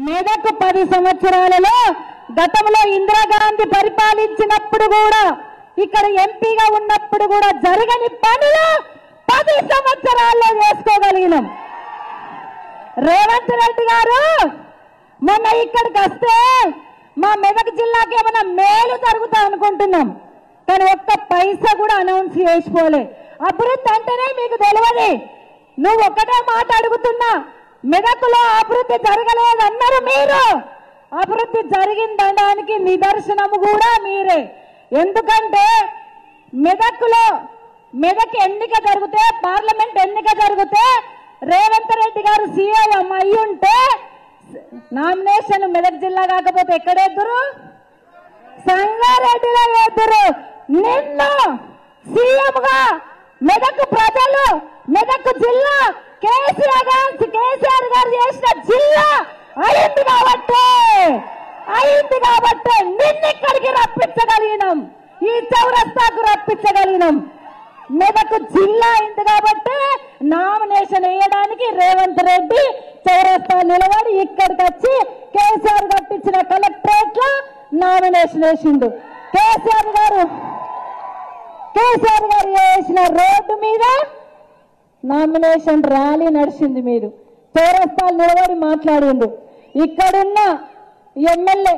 మెదక్ 10 సంవత్సరాలలో గతంలో ఇందిరాగాంధీ పరిపాలించినప్పుడు కూడా ఇక్కడ ఎంపీగా ఉన్నప్పుడు కూడా జరగని పనులు 10 సంవత్సరాల్లో చేసుకోగలిగినాం. రేవంత్ రెడ్డి గారు మొన్న ఇక్కడికి వస్తే మా మెదక్ జిల్లాకి ఏమైనా మేలు జరుగుతా అనుకుంటున్నాం, కానీ ఒక్క పైసా కూడా అనౌన్స్ చేసుకోలే. అభివృద్ధి అంటేనే మీకు తెలియదు. నువ్వు ఒక్కటే మాట అడుగుతున్నా, మెదక్లో అభివృద్ధి జరగలేదన్నారు మీరు. అభివృద్ధి జరిగిందనడానికి నిదర్శనము కూడా మీరే. ఎందుకంటే మెదక్ ఎన్నిక జరిగితే, పార్లమెంట్ ఎన్నిక జరిగితే రేవంత్ రెడ్డి గారు సీఎం అయి ఉంటే నామినేషన్ మెదక్ జిల్లా కాకపోతే ఎక్కడెద్దురు? సంగారెడ్డిలో ఎద్దురు. నిన్ను సీఎం గా మెదక్ ప్రజలు, మెదక్ జిల్లా కేసీఆర్ గారు చేసిన జిల్లా అయింది కాబట్టి నిన్ను ఇక్కడికి రప్పించగలిగినాం, ఈ చౌరస్తాకు రప్పించగలిగినాం. మెదక్ జిల్లా అయింది కాబట్టి నామినేషన్ వేయడానికి రేవంత్ రెడ్డి చౌరస్తా నిలబడి ఇక్కడికి వచ్చి కేసీఆర్ కట్టించిన కలెక్టరేట్ లో నామినేషన్ వేసిండు. కేసీఆర్ గారు వేసిన రోడ్డు మీద నామినేషన్ ర్యాలీ నడిచింది. మీరు చౌరస్తాలు నిలబడి మాట్లాడిండు. ఇక్కడున్న ఎమ్మెల్యే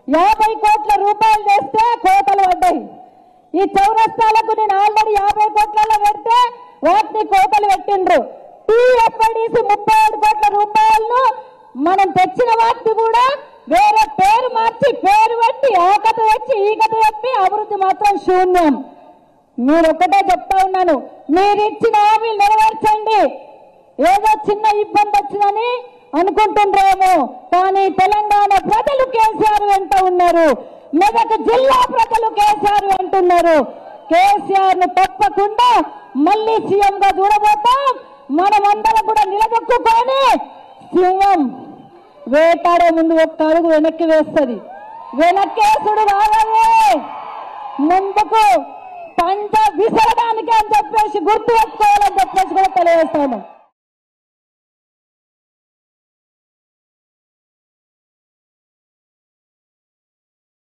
50 కోట్ల రూపాయలు తెస్తే కోతలు పడ్డాయి. ఈ చౌరస్తాలకు నేను ఆల్రెడీ 50 కోట్లలో పెడితే వాటిని కోతలు పెట్టిండ్రు. టీఎఫ్ఐడిసి 37 కోట్ల రూపాయలను మనం తెచ్చిన వాటిని కూడా వేరే పేరు మార్చి పేరు పెట్టి ఆ కథ వచ్చి ఈ కథ చెప్పి అభివృద్ధి మాత్రం శూన్యం. మీరు ఒక్కటే చెప్తా ఉన్నాను, మీరు ఇచ్చిన హామీలు నెరవేర్చండి. ఏదో చిన్న ఇబ్బంది వచ్చిందని అనుకుంటుండ్రేమో, కానీ తెలంగాణ ప్రజలు కేసీఆర్ వెంట ఉన్నారు, మెదక్ జిల్లా ప్రజలు కేసీఆర్ వెంటున్నారు. కేసీఆర్ ను తప్పకుండా మళ్ళీ సీఎం గా చూడబోతాం. మనమందరం కూడా నిలదొక్కుకొని సింహం వేటాడే ముందు ఒక్క అడుగు వెనక్కి వేస్తుంది. వెనక్కేసుడు రాగలే, ముందుకు పంట విసరడానికి అని చెప్పేసి గుర్తు పెట్టుకోవాలని చెప్పేసి కూడా తెలియజేస్తాను.